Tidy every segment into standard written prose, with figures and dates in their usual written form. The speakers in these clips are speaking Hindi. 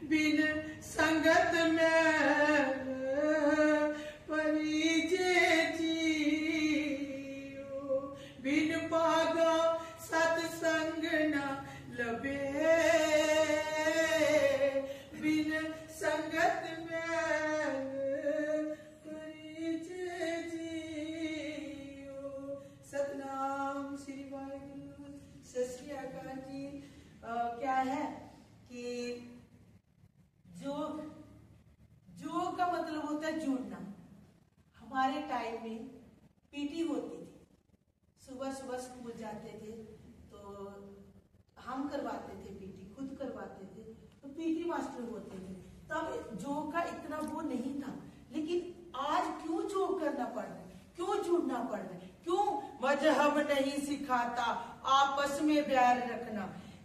बिन संगत में परिजे जियो, बिन पागा सत्संग न लबे, बिन संगत में परिजे जियो। सतनाम श्री वाहिगुरु। सत श्री अकाल जी। क्या है कि योग का मतलब होता है जुड़ना। हमारे टाइम में पीटी होती थी, सुबह सुबह स्कूल जाते थे तो हम करवाते थे पीटी, खुद करवाते थे, तो पीटी मास्टर होते थे। तब योग का इतना वो नहीं था, लेकिन आज क्यों योग करना पड़ रहा है, क्यों जुड़ना पड़ रहा है, क्यों मजहब नहीं सिखाता आपस में बैर रखना।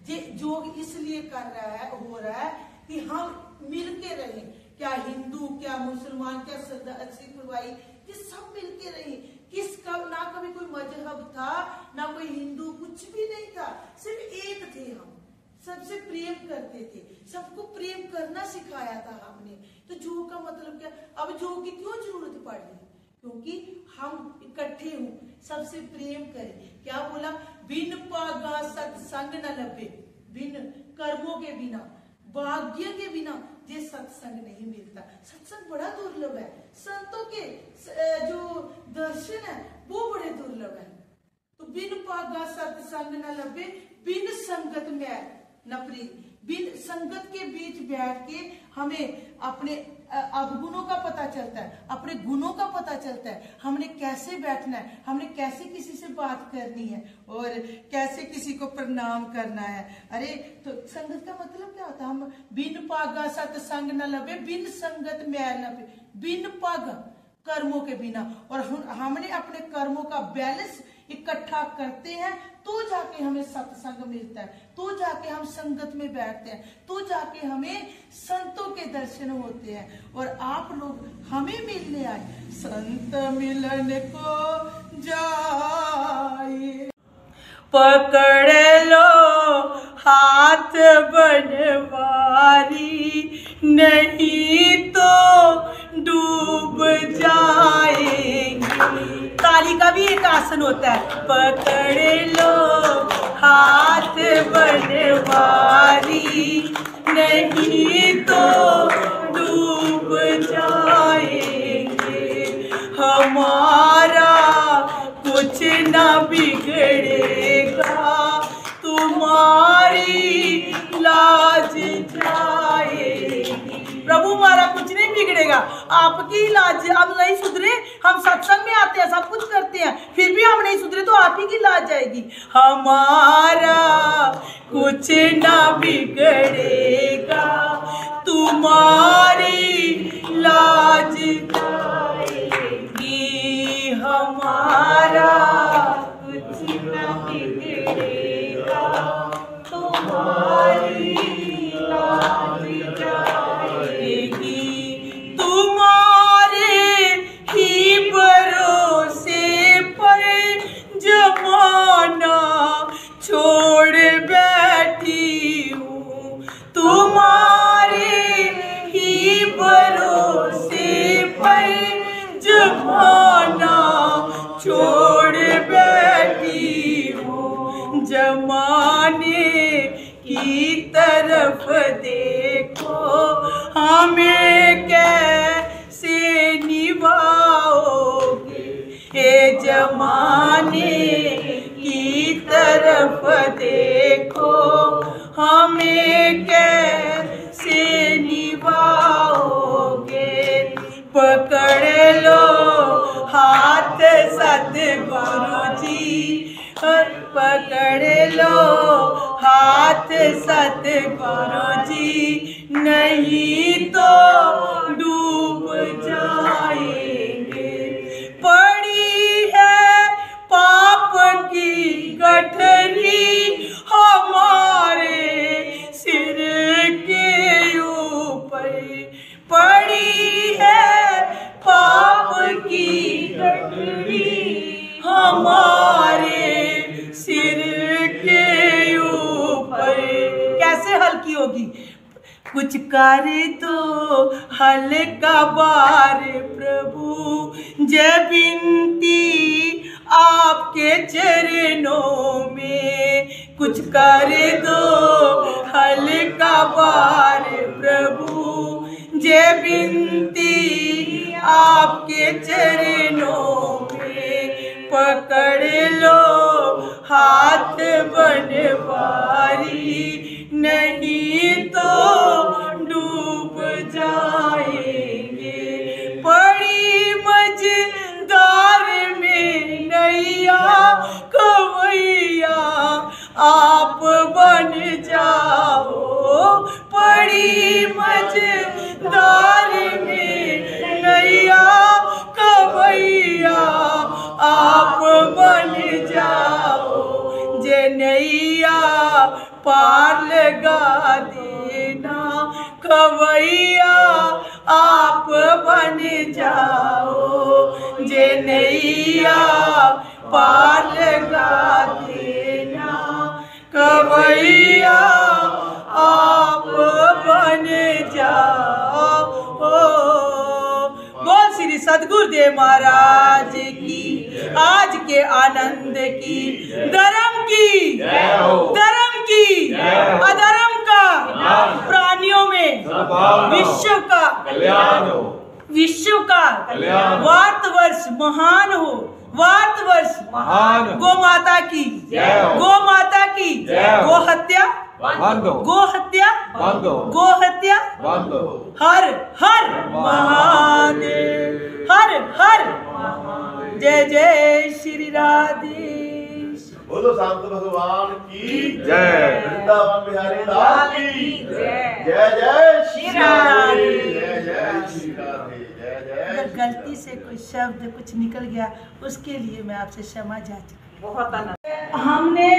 ये योग इसलिए कर रहा है, हो रहा है कि हम मिलके रहें। क्या हिंदू, क्या मुसलमान, क्या सिख भाई, ये सब मिलके रहे। किसका ना कभी कोई मजहब था, ना कोई हिंदू, कुछ भी नहीं था, सिर्फ एक थे हम। सबसे प्रेम करते थे, सबको प्रेम करना सिखाया था हमने। तो योग का मतलब क्या? अब योग की क्यों जरूरत पड़ रही? क्योंकि हम इकट्ठे हों, सबसे प्रेम करें। क्या बोला? बिन पागा सत्संग न लभे, बिन कर्मों के बिना, भाग्य के बिना ये सत्संग नहीं मिलता। सत्संग बड़ा दुर्लभ है। संतों के जो दर्शन है वो बड़े दुर्लभ है। तो बिन पागा सत्संग न लभे, बिन संगत में न प्रीत। बिन संगत के बीच बैठ के हमें अपने अवगुणों का पता चलता है, अपने गुणों का पता चलता है, हमने कैसे बैठना है, हमने कैसे किसी से बात करनी है और कैसे किसी को प्रणाम करना है। अरे तो संगत का मतलब क्या होता है? हम बिन पागा सत्संग न लभे, बिन संगत मैल न पे, बिन पागा कर्मों के बिना। और हमने अपने कर्मों का बैलेंस इकट्ठा करते हैं तो जाके हमें सत्संग मिलता है, तो जाके हम संगत में बैठते हैं, तो जाके हमें संतों के दर्शन होते हैं। और आप लोग हमें मिलने आए, संत मिलन को जाए, पकड़ लो हाथ बनवारी, नहीं तो डूब जाएंगे। ताली का भी एक आसन होता है, पकड़ लो हाथ बनवारी, नहीं तो डूब जाएंगे। हमारा कुछ ना बिगड़ेगा, तुम्हारी लाज जाएगी। प्रभु हमारा कुछ नहीं बिगड़ेगा, आपकी लाज। अब नहीं सुधरे, हम सत्संग में आते हैं, सब कुछ करते हैं, फिर भी हम नहीं सुधरे तो आप ही की लाज जाएगी। हमारा कुछ ना बिगड़ेगा, तुम्हारी लाज जाएगी। हमारा कुछ ना बिगड़ेगा, तुम्हारी लाज जाएगी। तुम्हारे ही भरोसे पर जमाना छोड़ बैठी हूँ, तुम्हारे ही भरोसे पर जमाना छोड़ बैठी हूँ। जमाने की तरफ देखो, हमें कैसे निभाओगे। हे जमाने की तरफ देखो, हमें कैसे निभाओगे। पकड़ लो हाथ सतगुरु जी, पकड़ लो हाथ सतगुरु जी, नहीं तो डूब जाएंगे। पड़ी है पाप की गठरी हमारे सिर के ऊपर, पड़ी है पाप की गठरी हमारे सिर के ऊपर। कैसे हल्की होगी? कुछ कर दो हल्का बार प्रभु, जय विनती आपके चरणों में। कुछ कर दो हल्का बार प्रभु, जय विनती आपके चरणों में। पकड़ लो हाथ बनवारी, नहीं तो डूब जाएंगे। बड़ी मझधार में नैया कवैया आप बन जाओ। बड़ी मझधार में नैया कवैया आप बन जाओ। जे नैया पार लगा देना, कवैया आप बन जाओ। जे नैया पार लगा देना, कवैया आप बन जाओ। बोल श्री सद्गुरुदेव महाराज की, आज के आनंद की, धर्म की, धर्म की, अधर्म का, प्राणियों में विश्व का कल्याण हो, विश्व का भारतवर्ष महान हो, भारतवर्ष महान। गो माता की, गो माता की, गो हत्या बंद हो, गो हत्या बंद हो, गो हत्या बंद हो। हर हर महादेव, हर हर जय जय श्री राधे। बोलो शांत भगवान की जय, वृंदावन बिहारी लाल की जय, जय जय श्री राधे, जय जय श्री राधे, जय जय। अगर गलती से कोई शब्द कुछ निकल गया उसके लिए मैं आपसे क्षमा याचना। बहुत आनंद। हमने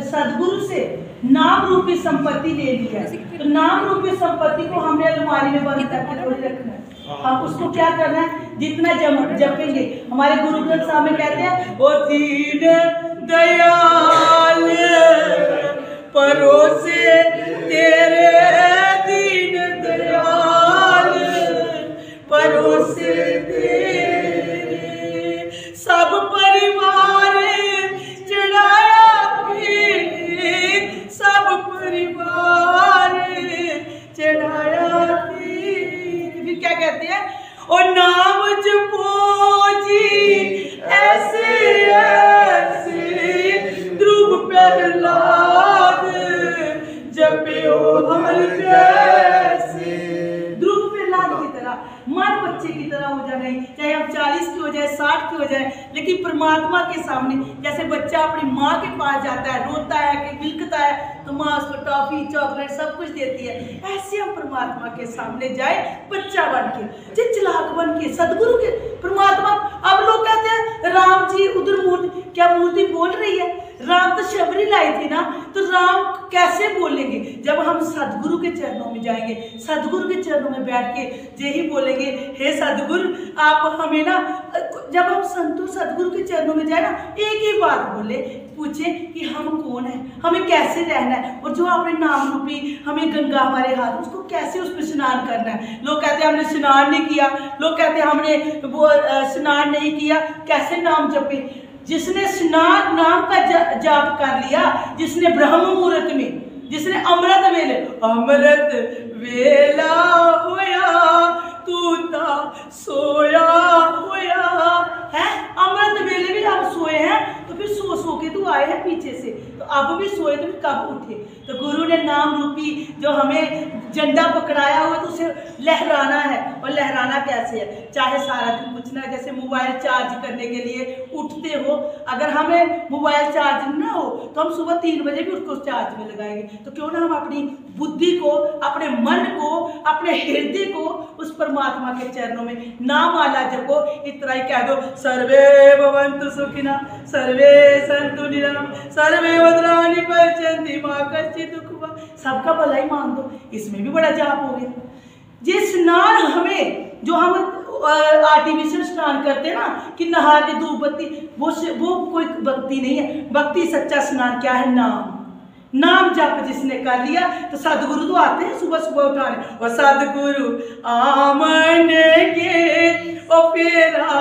सदगुरु से नाम रूपी संपत्ति ले ली है, तो नाम रूपी संपत्ति को हमने अलमारी में बंद करके थोड़ी रखना है। हम उसको क्या करना है, जितना जपेंगे। हमारे गुरु ग्रंथ साहब में कहते हैं, ओ दीन दयाल परोसे तेरे, दीन दयाल परोसे तेरे, सब परिवार चढ़ाया फिर, सब परिवार चढ़ाया फिर। फिर क्या कहते हैं, और नाम जपो जी ऐसे ऐसे, ध्रुव प्रहलाद जपो हर जैसे। ध्रुव प्रहलाद की तरह, मन बच्चे की तरह हो जाना है, चाहे हम 40 के हो जाए, 60 के हो जाए, लेकिन परमात्मा के सामने जैसे बच्चा अपनी माँ के पास जाता है, रोता है कि बिलखता है, तो माँ उसको टॉफी चॉकलेट सब कुछ देती है। ऐसे हम परमात्मा के सामने जाए बच्चा बन के, चिचलाक बन के, सदगुरु के परमात्मा। अब लोग कहते हैं राम जी उधर मूर्ति, क्या मूर्ति बोल रही है? राम तो शबरी लाई थी ना, तो राम कैसे बोलेंगे? जब हम सदगुरु के चरणों में जाएंगे, सदगुरु के चरणों में बैठ के यही बोलेंगे, हे सदगुरु आप हमें ना, जब हम संतों सदगुरु के चरणों में जाए ना, एक ही बात बोले, पूछे कि हम कौन है, हमें कैसे रहना है, और जो अपने नाम रूपी हमें गंगा हमारे हाथ, उसको कैसे उस पर स्नान करना है। लोग कहते हैं हमने स्नान नहीं किया, लोग कहते हैं हमने वो स्नान नहीं किया, कैसे नाम जपे? जिसने स्नान नाम का जाप कर लिया, जिसने ब्रह्म मुहूर्त में, जिसने अमृत वेले, अमृत वेला होया तू ता सोया होया है। अमृत वेले भी आप सोए हैं, तो फिर सो सो के तू आए हैं पीछे से, तो अब भी सोए तो फिर कब उठे? तो गुरु ने नाम रूपी जो हमें झंडा पकड़ाया हुआ, तो उसे लहराना है। और लहराना कैसे है? चाहे सारा दिन कुछ ना, जैसे मोबाइल चार्ज करने के लिए उठते हो, अगर हमें मोबाइल चार्ज ना हो तो हम सुबह 3 बजे भी उसको चार्ज में लगाएंगे। तो क्यों ना हम अपनी बुद्धि को, अपने मन को, अपने हृदय को उस परमात्मा के चरणों में नाम आला जपो। इतना ही कह दो, सर्वे भवन्तु सुखिनः, सर्वे सन्तु निरामयाः, सर्वे भद्राणि पश्यन्ति मा कश्चित् दुःखभाग्। सबका भला ही मान दो, इसमें भी बड़ा जाप हो गया। ये स्नान हमें, जो हम आर्टिफिशियल स्नान करते हैं ना, कि नहा के धूप बत्ती, वो कोई भक्ति नहीं है। भक्ति सच्चा स्नान क्या है? नाम। नाम जप जिसने कर लिया तो सदगुरु तो आते हैं सुबह सुबह उठाने, और सदगुरु आमन के ओ फेरा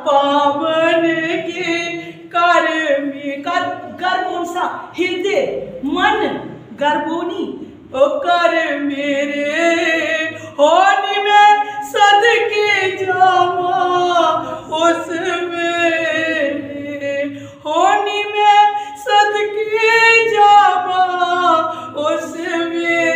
पावन के कर में कर कौन सा हृदय मन गर्भोनी ओ कर मेरे होनी में सदके जामा उसमें होनी में सदके जामा उसमें।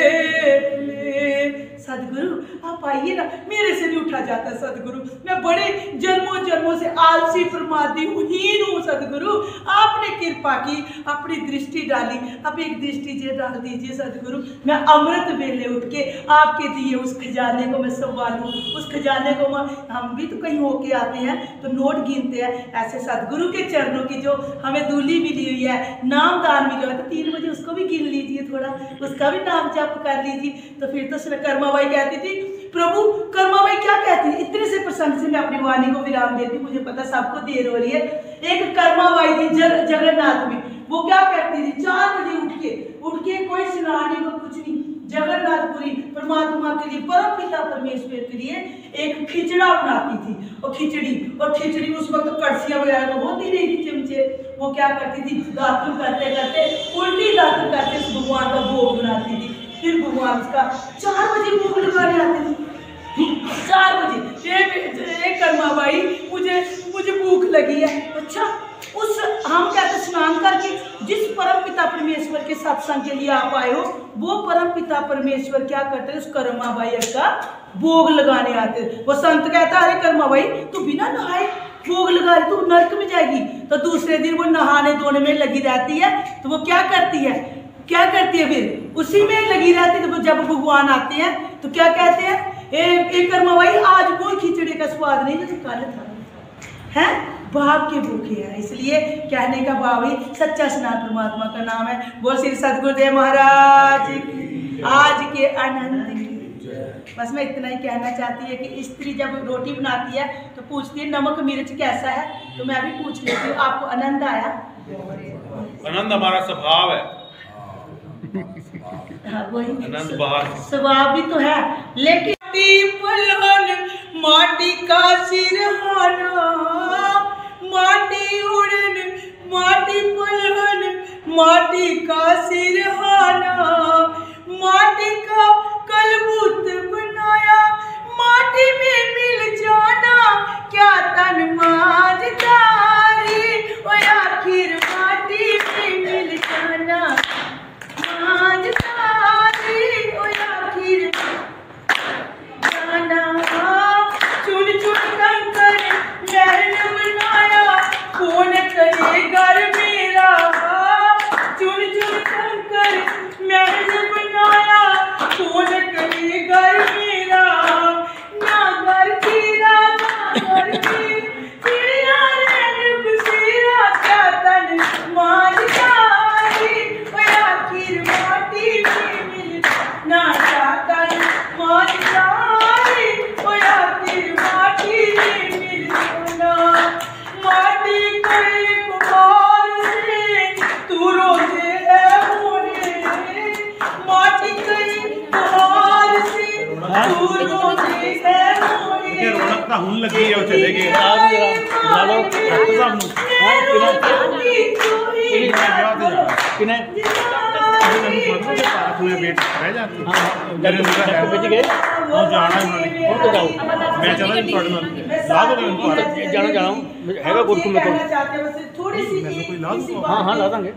सदगुरु आप आइए ना, मेरे से नहीं उठा जाता सदगुरु, मैं बड़े जन्मों जन्मों से आलसी प्रमादी हीन हूँ सदगुरु, आपने कृपा की, अपनी दृष्टि डाली, अब एक दृष्टि जे डाल दीजिए सदगुरु, मैं अमृत वेले उठ के आपके दिए उस खजाने को मैं संभालूं, उस खजाने को हम भी तो कहीं होके आते हैं तो नोट गिनते हैं, ऐसे सदगुरु के चरणों की जो हमें दूली मिली हुई है, नाम दान मिला हुआ, तो 3 बजे उसको भी गिन लीजिए, थोड़ा उसका भी नाम जप कर लीजिए। तो फिर तो कर्माबाई कहती थी, प्रभु कर्माबाई क्या कहती है, इतने से प्रसंग से मैं अपनी वाणी को विराम देती हूँ, मुझे पता सबको देर हो रही है। एक कर्माबाई थी जगन्नाथ में, वो क्या कहती थी, 4 बजे उठ के कोई स्नान नहीं, कुछ नहीं, जगन्नाथपुरी परमात्मा के लिए, परम पिता परमेश्वर के लिए एक खिचड़ा बनाती थी, और खिचड़ी उस वक्त कड़छियां वगैरह तो होती नहीं थी, चिमचे, वो क्या करती थी, दातुन करते करते उल्टी दातुन करके भगवान का भोग बनाती थी, फिर भगवान उसका 4 बजे भोग लगाने आते थे, 4 बजे। एक कर्माबाई मुझे भूख लगी है, अच्छा उस हम कहते स्नान करके जिस परम पिता परमेश्वर के सत्संग के लिए आप आए हो, वो परम पिता परमेश्वर क्या करते हैं, उस कर्माबाई का भोग लगाने आते। वो संत कहता है, अरे कर्माबाई तू बिना नहाए भोग लगा रही, तू नरक में जाएगी। तो दूसरे दिन वो नहाने धोने में लगी रहती है, तो वो क्या करती है फिर उसी में लगी रहती है। तो जब भगवान आते हैं तो क्या कहते हैं, एक कर्माबाई आज कोई खिचड़ी का स्वाद नहीं जो कल था, है भाव के भूखे हैं, इसलिए कहने का भाव ही सच्चा स्नान परमात्मा का नाम है। बोल श्री सदगुरुदेव महाराज की, आज के आनंद की। बस मैं इतना ही कहना चाहती है कि स्त्री जब रोटी बनाती है तो पूछती है नमक मिर्च कैसा है, तो मैं भी पूछ लेती हूँ, आपको आनंद आया? आनंद हमारा स्वभाव है, हाँ वही आनंद स्वभाव भी तो है, लेकिन माटी का सिरहाना, माटी उड़न माटी पलहन, माटी का सिरहाना, माटी का कलबुत बनाया, माटी में मिल जाना, क्या तन मांझदारी, और आखिर माटी में मिल जाना मांझदारी, और आखिर चुन चुन कंकर महल बनाया, कौन करे घर मेरा, चुन चुन कंकर महल बनाया, कौन करे घर मेरा, ना घर तेरा ना घर की चिड़िया रैन बसेरा, क्या तन मांझदारी, और आखिर माटी में मिल ना, क्या तन मांझदारी, और आखिर माटी में मिल जाना, माटी कोई कुमार से तू रोजे है होने, माटी कोई कुमार से तू रोजे है होने, रौनक तो हुन लगी है, चले गए वेट रह जाती हैगा गुरु में थोड़ी सी हाँ ला देंगे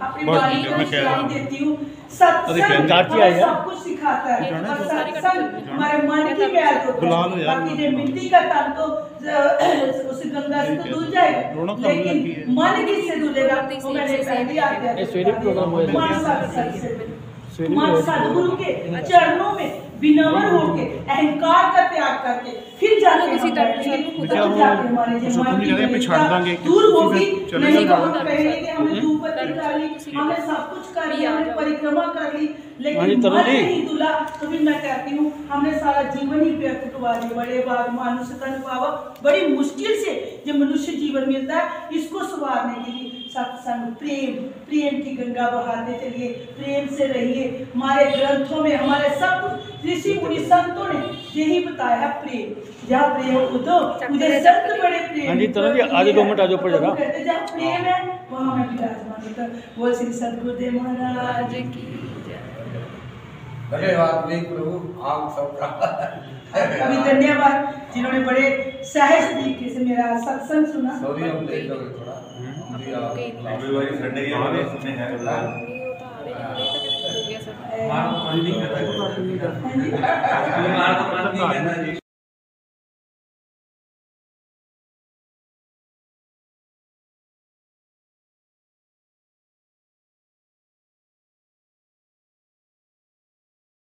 चाची आई है, सब कुछ सिखाता है, हमारे मन की मैल को, बाकी जो मिट्टी का तन तो उस गंगा से तो धुल जाएगा, लेकिन मन किससे धुलेगा, वो मैंने पहले मन सदगुरु के चरणों में विनम्र होके अहंकार का त्याग करके फिर जाके दूर होगी, नहीं हमने धूप डाली, हमने सब कुछ कर लिया, हमने परिक्रमा कर ली, लेकिन मन नहीं धुला, तो फिर मैं कहती हूँ हमने सारा जीवन ही व्यर्थ करवा दिया। बड़े बाग मानुष तन पावा, बड़ी मुश्किल से जो मनुष्य जीवन मिलता है, इसको संवारने के लिए सत्संग प्रेम, प्रेम की गंगा बहाते चलिए, प्रेम से रहिए। हमारे ग्रंथों में, हमारे सब ऋषि मुनि संतों ने यही बताया है, प्रेम। जहाँ प्रेम उदो मुझे संत बड़े प्रेम। हाँ जी, तरह जी, आज 2 मिनट आज ऊपर जरा। कहते जहाँ प्रेम है वहाँ मैं विराजमान होता। बोल श्री सद्गुरुदेव महाराज की। धन्यवाद नहीं प्रभु आप सबका। अभी धन्यवाद जिन्होंने बड़े सहज तरीके से मेरा सत्संग सुना। सॉरी हम लेट हो गए थोड़ा। संडे के सुनने हैं। मार तो मान नहीं करता।